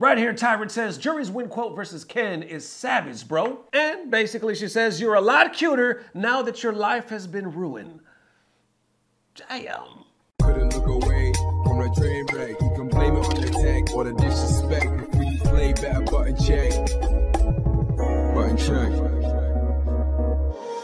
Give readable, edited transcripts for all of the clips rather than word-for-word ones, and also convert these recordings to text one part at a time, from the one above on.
Right here, Tyrant says, Jury's win quote versus Ken is savage, bro. And basically she says, you're a lot cuter now that your life has been ruined. Damn. Couldn't look away from the train wreck. You can blame it on the tech or the disrespect. Before you play, better button check. Button check.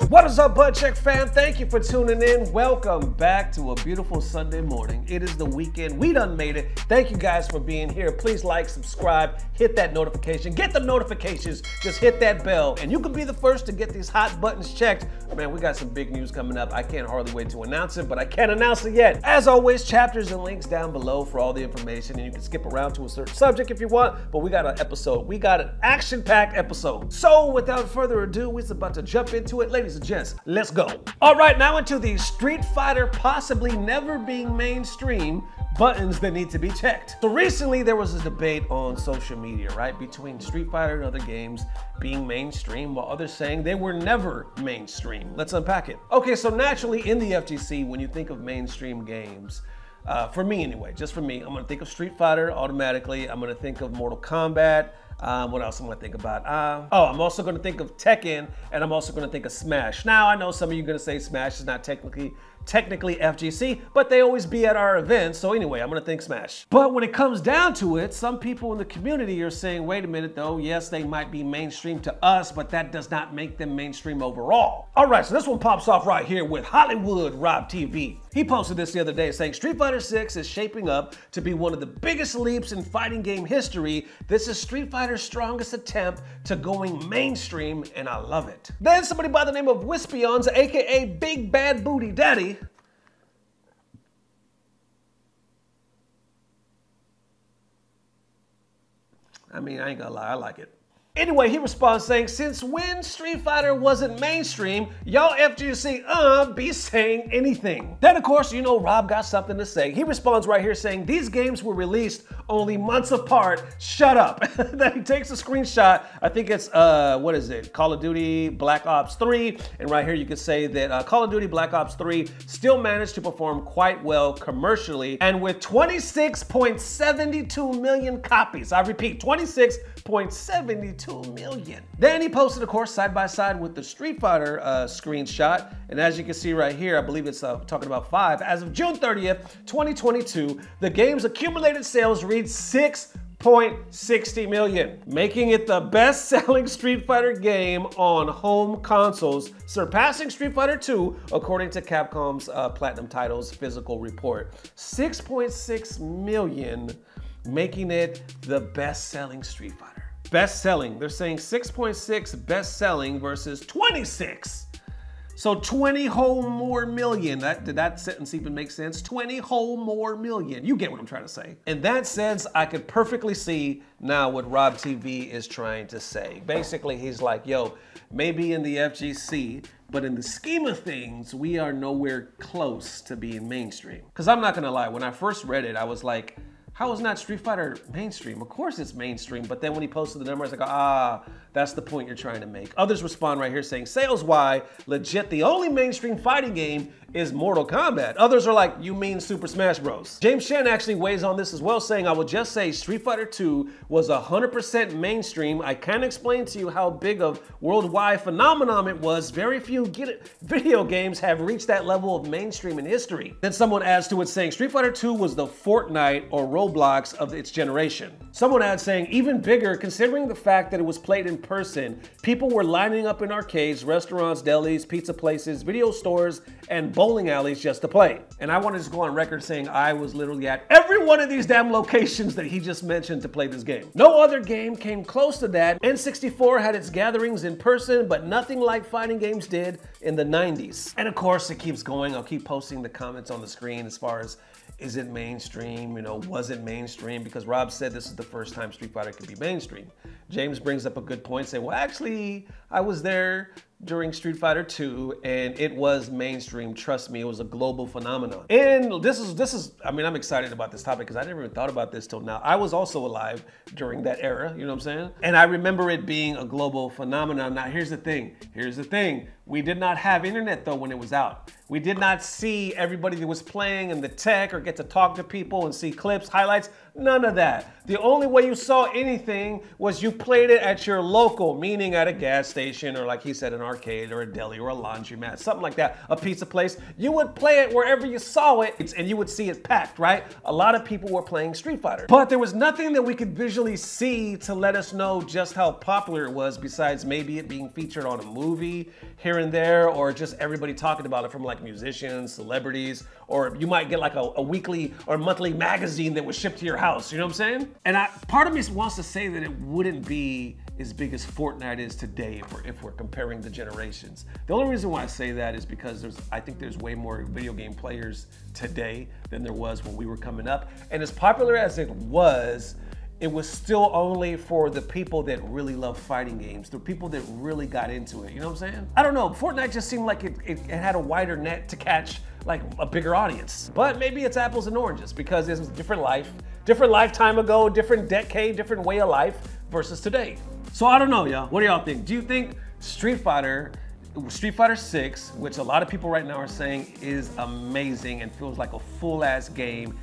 What is up, Butt Check fam? Thank you for tuning in. Welcome back to a beautiful Sunday morning. It is the weekend. We done made it. Thank you guys for being here. Please like, subscribe, hit that notification. Get the notifications. Just hit that bell, and you can be the first to get these hot buttons checked. Man, we got some big news coming up. I can't hardly wait to announce it, but I can't announce it yet. As always, chapters and links down below for all the information, and you can skip around to a certain subject if you want, but we got an episode. We got an action-packed episode. So without further ado, we're about to jump into it. Ladies and gents, let's go. All right, now into the Street Fighter possibly never being mainstream buttons that need to be checked. So recently there was a debate on social media, right, between Street Fighter and other games being mainstream while others saying they were never mainstream. Let's unpack it. Okay, so naturally in the FGC, when you think of mainstream games, for me anyway, just for me, I'm gonna think of Street Fighter automatically. I'm gonna think of Mortal Kombat. What else am I gonna think about? I'm also gonna think of Tekken, and I'm also gonna think of Smash. Now, I know some of you are gonna say Smash is not technically FGC, but they always be at our events, so anyway, I'm gonna think Smash. But when it comes down to it, some people in the community are saying, wait a minute though, yes, they might be mainstream to us, but that does not make them mainstream overall. All right, so this one pops off right here with Hollywood RobTV. He posted this the other day saying, Street Fighter 6 is shaping up to be one of the biggest leaps in fighting game history. This is Street Fighter's strongest attempt to going mainstream, and I love it. Then somebody by the name of Wispions, aka Big Bad Booty Daddy, I mean, I ain't gonna lie, I like it. Anyway, he responds saying, since when Street Fighter wasn't mainstream, y'all FGC be saying anything. Then of course, you know Rob got something to say. He responds right here saying, these games were released only months apart, shut up. Then he takes a screenshot, I think it's, what is it? Call of Duty Black Ops 3. And right here you can say that Call of Duty Black Ops 3 still managed to perform quite well commercially, and with 26.72 million copies. I repeat, 26.72 million. Then he posted, of course, side by side with the Street Fighter screenshot. And as you can see right here, I believe it's talking about 5. As of June 30th, 2022, the game's accumulated sales reached 6.60 million, making it the best-selling Street Fighter game on home consoles, surpassing Street Fighter 2, according to Capcom's Platinum Titles physical report. 6.6 million, making it the best-selling Street Fighter. Best-selling, they're saying 6.6 best-selling versus 26. So 20 whole more million. Did that sentence even make sense? 20 whole more million. You get what I'm trying to say. In that sense, I could perfectly see now what RobTV is trying to say. Basically, he's like, yo, maybe in the FGC, but in the scheme of things, we are nowhere close to being mainstream. Because I'm not gonna lie, when I first read it, I was like, how is not Street Fighter mainstream? Of course it's mainstream, but then when he posted the numbers, I go, that's the point you're trying to make. Others respond right here saying, sales-wise, legit, the only mainstream fighting game is Mortal Kombat. Others are like, you mean Super Smash Bros. James Shen actually weighs on this as well, saying, I will just say Street Fighter 2 was 100% mainstream. I can't explain to you how big of worldwide phenomenon it was. Very few video games have reached that level of mainstream in history. Then someone adds to it saying, Street Fighter 2 was the Fortnite or Roblox of its generation. Someone adds saying, even bigger, considering the fact that it was played in person, people were lining up in arcades, restaurants, delis, pizza places, video stores, and bowling alleys just to play. And I want to just go on record saying I was literally at every one of these damn locations that he just mentioned to play this game. No other game came close to that. N64 had its gatherings in person, but nothing like fighting games did in the 90s. And of course, it keeps going. I'll keep posting the comments on the screen as far as, is it mainstream? You know, was it mainstream? Because Rob said this is the first time Street Fighter could be mainstream. James brings up a good point, saying, well, actually, I was there during Street Fighter 2, and it was mainstream. Trust me, it was a global phenomenon. And this is, I mean, I'm excited about this topic because I never even thought about this till now. I was also alive during that era, you know what I'm saying? And I remember it being a global phenomenon. Now, here's the thing. We did not have internet though when it was out. We did not see everybody that was playing in the tech or get to talk to people and see clips, highlights. None of that. The only way you saw anything was you played it at your local, meaning at a gas station or like he said, an arcade or a deli or a laundromat, something like that, a pizza place. You would play it wherever you saw it and you would see it packed, right? A lot of people were playing Street Fighter, but there was nothing that we could visually see to let us know just how popular it was besides maybe it being featured on a movie here and there, or just everybody talking about it from like musicians, celebrities, or you might get like a weekly or monthly magazine that was shipped to your house, you know what I'm saying? And part of me wants to say that it wouldn't be as big as Fortnite is today if we're comparing the generations. The only reason why I say that is because I think there's way more video game players today than there was when we were coming up. And as popular as it was still only for the people that really love fighting games, the people that really got into it, you know what I'm saying? I don't know, Fortnite just seemed like it had a wider net to catch like a bigger audience. But maybe it's apples and oranges because it's a different life, different lifetime ago, different decade, different way of life versus today. So I don't know, y'all. What do y'all think? Do you think Street Fighter 6, which a lot of people right now are saying is amazing and feels like a full-ass game,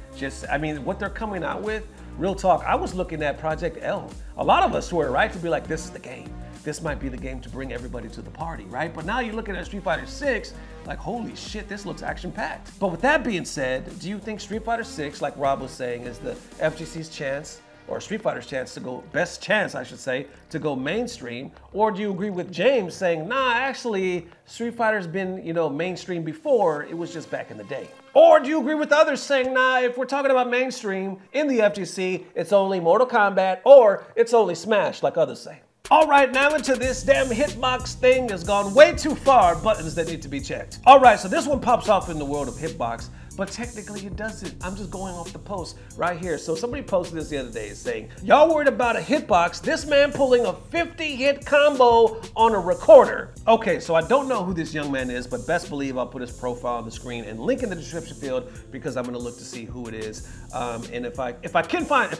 I mean, what they're coming out with, real talk, I was looking at Project L. A lot of us were, right? To be like, this is the game. This might be the game to bring everybody to the party, right? But now you're looking at Street Fighter 6, like, holy shit, this looks action-packed. But with that being said, do you think Street Fighter 6, like Rob was saying, is the FGC's chance, or Street Fighter's chance to go, best chance, I should say, to go mainstream? Or do you agree with James saying, nah, actually, Street Fighter's been, you know, mainstream before, it was just back in the day? Or do you agree with others saying, nah, if we're talking about mainstream in the FGC, it's only Mortal Kombat, or it's only Smash, like others say? All right, now into this damn hitbox thing has gone way too far, buttons that need to be checked. All right, so this one pops off in the world of hitbox, but technically it doesn't. I'm just going off the post right here. So somebody posted this the other day saying, y'all worried about a hitbox? This man pulling a 50-hit combo on a recorder. Okay, so I don't know who this young man is, but best believe I'll put his profile on the screen and link in the description field because I'm gonna look to see who it is. And if I can find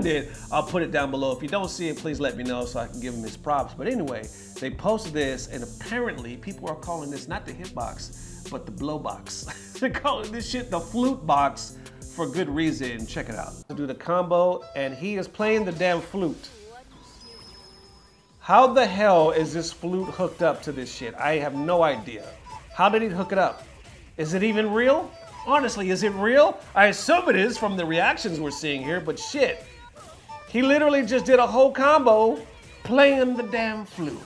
it, I'll put it down below. If you don't see it, please let me know so I can give him his props. But anyway, they posted this, and apparently people are calling this not the hitbox, but the blow box. They're calling this shit the flute box for good reason. Check it out. Do the combo, and he is playing the damn flute. How the hell is this flute hooked up to this shit? I have no idea. How did he hook it up? Is it even real? Honestly, is it real? I assume it is from the reactions we're seeing here, but shit. He literally just did a whole combo playing the damn flute.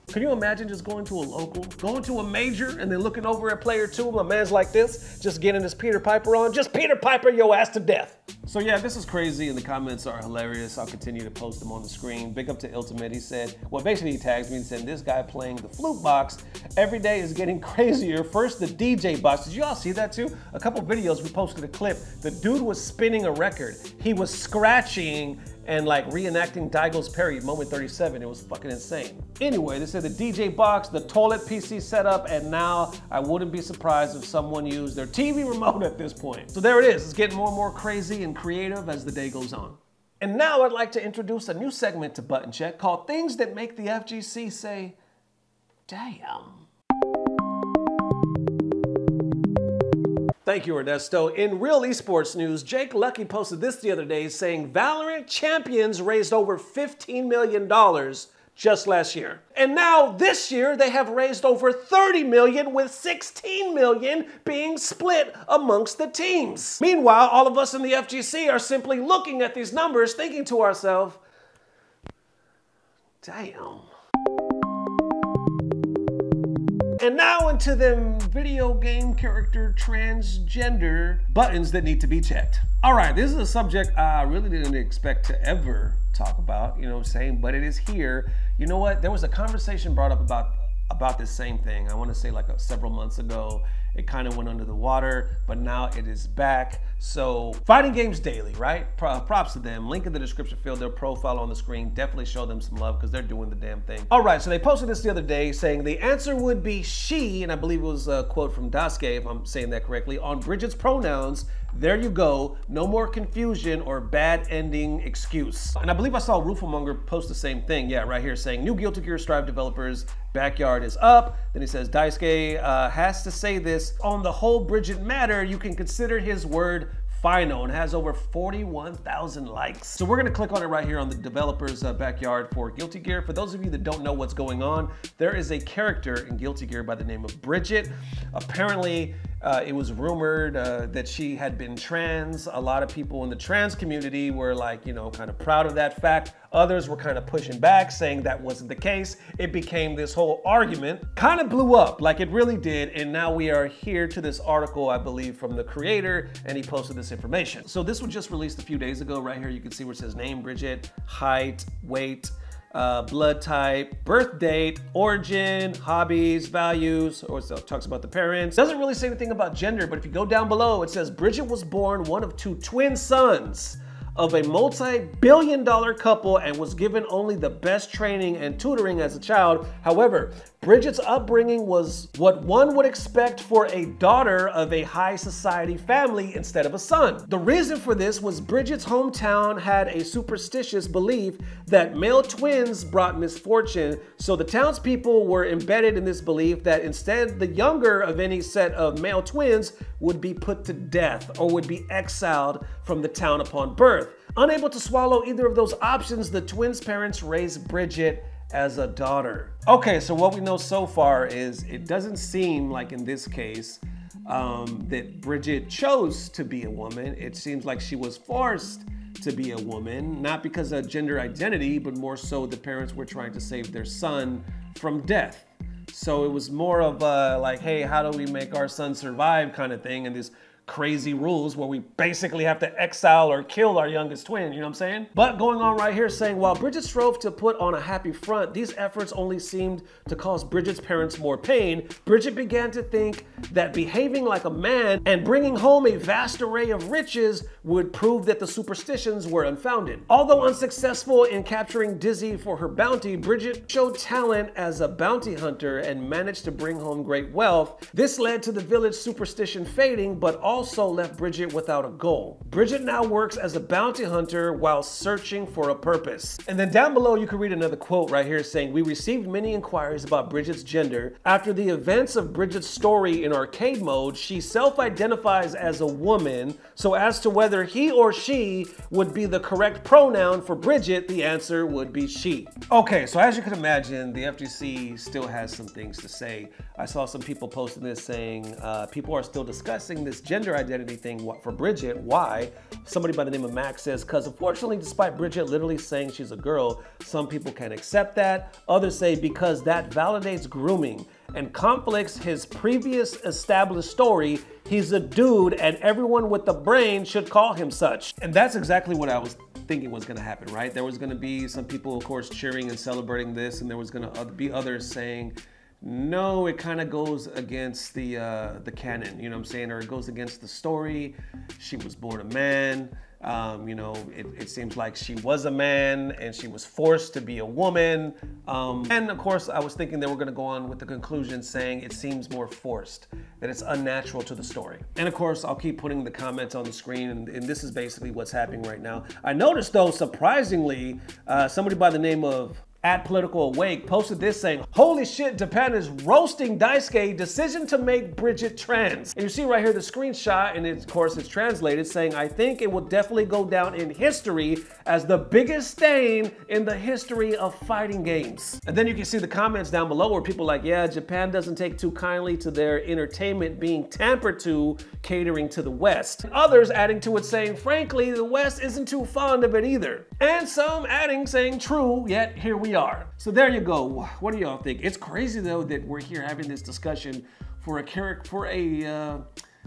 Can you imagine just going to a local, going to a major, and then looking over at player 2, my man's like this, just getting his Peter Piper on, just Peter Piper your ass to death. So yeah, this is crazy, and the comments are hilarious. I'll continue to post them on the screen. Big up to Ultimate. He said, well, basically he tags me and said, this guy playing the flute box every day is getting crazier. First, the DJ box. Did you all see that too? A couple videos, we posted a clip. The dude was spinning a record. He was scratching and like reenacting Daigo's parry at moment 37. It was fucking insane. Anyway, they said the DJ box, the toilet PC setup, and now I wouldn't be surprised if someone used their TV remote at this point. So there it is. It's getting more and more crazy and creative as the day goes on. And now I'd like to introduce a new segment to Button Check called Things That Make the FGC Say, Damn. Thank you, Ernesto. In real esports news, Jake Lucky posted this the other day saying Valorant champions raised over $15 million just last year. And now this year they have raised over $30 million, with $16 million being split amongst the teams. Meanwhile, all of us in the FGC are simply looking at these numbers thinking to ourselves, damn. And now into them video game character transgender buttons that need to be checked. All right, this is a subject I really didn't expect to ever talk about, you know what I'm saying? But it is here. You know what? There was a conversation brought up about this same thing. I want to say like several months ago. It kind of went under the water, but now it is back. So Fighting Games Daily, right? Props to them. Link in the description field, their profile on the screen. Definitely show them some love because they're doing the damn thing. All right, so they posted this the other day saying the answer would be she, and I believe it was a quote from Daisuke, if I'm saying that correctly, on Bridget's pronouns. There you go. No more confusion or bad ending excuse. And I believe I saw Roofamonger post the same thing. Yeah, right here saying new Guilty Gear Strive developers backyard is up. Then he says Daisuke has to say this on the whole Bridget matter. You can consider his word final and has over 41,000 likes. So we're gonna click on it right here on the developer's backyard for Guilty Gear. For those of you that don't know what's going on, there is a character in Guilty Gear by the name of Bridget. Apparently, it was rumored that she had been trans. A lot of people in the trans community were like, you know, kind of proud of that fact. Others were kind of pushing back, saying that wasn't the case. It became this whole argument, kind of blew up like it really did. And now we are here to this article, I believe, from the creator, and he posted this information. So this was just released a few days ago. Right here, you can see where it says name, Bridget, height, weight, blood type, birth date, origin, hobbies, values, or it talks about the parents. Doesn't really say anything about gender, but if you go down below, it says Bridget was born one of 2 twin sons of a multi-billion-dollar couple and was given only the best training and tutoring as a child. However, Bridget's upbringing was what one would expect for a daughter of a high society family instead of a son. The reason for this was Bridget's hometown had a superstitious belief that male twins brought misfortune, so the townspeople were embedded in this belief that instead the younger of any set of male twins would be put to death or would be exiled from the town upon birth. Unable to swallow either of those options, the twins' parents raised Bridget as a daughter. Okay, so what we know so far is it doesn't seem like in this case that Bridget chose to be a woman. It seems like she was forced to be a woman, not because of gender identity, but more so the parents were trying to save their son from death. So it was more of a like, hey, how do we make our son survive kind of thing, and this crazy rules where we basically have to exile or kill our youngest twin, you know what I'm saying? But going on right here saying, while Bridget strove to put on a happy front, these efforts only seemed to cause Bridget's parents more pain. Bridget began to think that behaving like a man and bringing home a vast array of riches would prove that the superstitions were unfounded. Although unsuccessful in capturing Dizzy for her bounty, Bridget showed talent as a bounty hunter and managed to bring home great wealth. This led to the village superstition fading, but also left Bridget without a goal. Bridget now works as a bounty hunter while searching for a purpose. And then down below you can read another quote right here saying, we received many inquiries about Bridget's gender. After the events of Bridget's story in arcade mode, she self-identifies as a woman. So as to whether he or she would be the correct pronoun for Bridget, the answer would be she. Okay, so as you can imagine, the FGC still has some things to say. I saw some people posting this saying people are still discussing this gender identity thing for Bridget. Why? Somebody by the name of Max says, because unfortunately, despite Bridget literally saying she's a girl, some people can't accept that. Others say because that validates grooming and conflicts his previous established story. He's a dude and everyone with a brain should call him such. And that's exactly what I was thinking was gonna happen, right? There was gonna be some people, of course, cheering and celebrating this, and there was gonna be others saying, no, it kind of goes against the canon, you know what I'm saying? Or it goes against the story. She was born a man. You know, it seems like she was a man and she was forced to be a woman. And of course, I was thinking they were gonna go on with the conclusion saying it seems more forced, that it's unnatural to the story. And of course, I'll keep putting the comments on the screen, and this is basically what's happening right now. I noticed though, surprisingly, somebody by the name of @PoliticalAwake posted this saying, holy shit, Japan is roasting Daisuke, decision to make Bridget trans. And you see right here the screenshot, and of course it's translated saying, I think it will definitely go down in history as the biggest stain in the history of fighting games. And then you can see the comments down below where people are like, yeah, Japan doesn't take too kindly to their entertainment being tampered to, catering to the West. And others adding to it saying, frankly, the West isn't too fond of it either. And some adding saying, true, yet here we are. So there you go. What do y'all think? It's crazy though that we're here having this discussion for a character, for a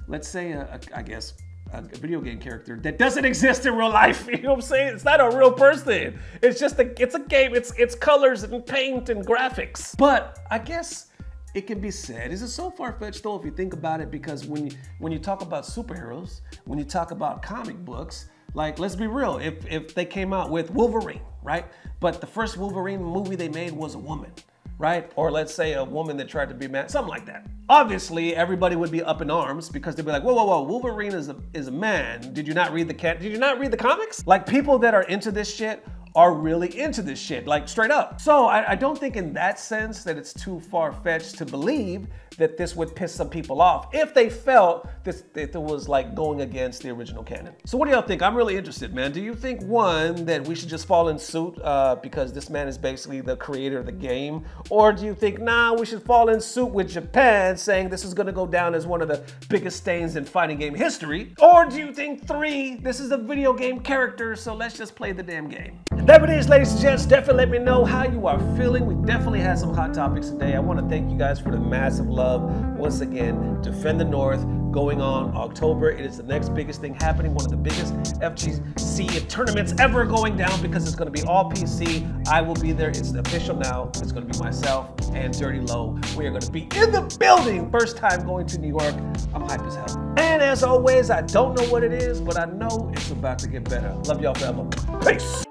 let's say I guess a video game character that doesn't exist in real life. You know what I'm saying? It's not a real person. It's just it's a game. It's colors and paint and graphics. But I guess it can be said, is it so far-fetched though if you think about it? Because when you talk about superheroes, when you talk about comic books, like, let's be real, if they came out with Wolverine, right? But the first Wolverine movie they made was a woman, right? Or let's say a woman that tried to be man, something like that. Obviously, everybody would be up in arms because they'd be like, whoa, whoa, whoa, Wolverine is a man. Did you not read the comics? Like, people that are into this shit are really into this shit, like straight up. So I don't think in that sense that it's too far-fetched to believe that this would piss some people off if they felt that it was like going against the original canon. So what do y'all think? I'm really interested, man. Do you think, one, that we should just fall in suit because this man is basically the creator of the game? Or do you think, nah, we should fall in suit with Japan, saying this is gonna go down as one of the biggest stains in fighting game history? Or do you think, 3, this is a video game character, so let's just play the damn game? There it is, ladies and gents. Definitely let me know how you are feeling. We definitely had some hot topics today. I want to thank you guys for the massive love. Once again, Defend the North going on October. It is the next biggest thing happening, one of the biggest FGC tournaments ever going down, because it's going to be all PC. I will be there. It's official now. It's going to be myself and Dirty Low. We are going to be in the building. First time going to New York. I'm hype as hell. And as always, I don't know what it is, but I know it's about to get better. Love y'all forever. Peace.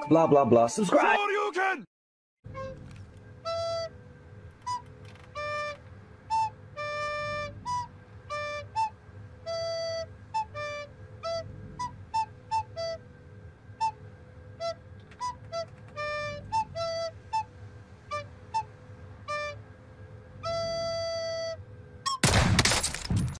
Blah, blah, blah. Subscribe.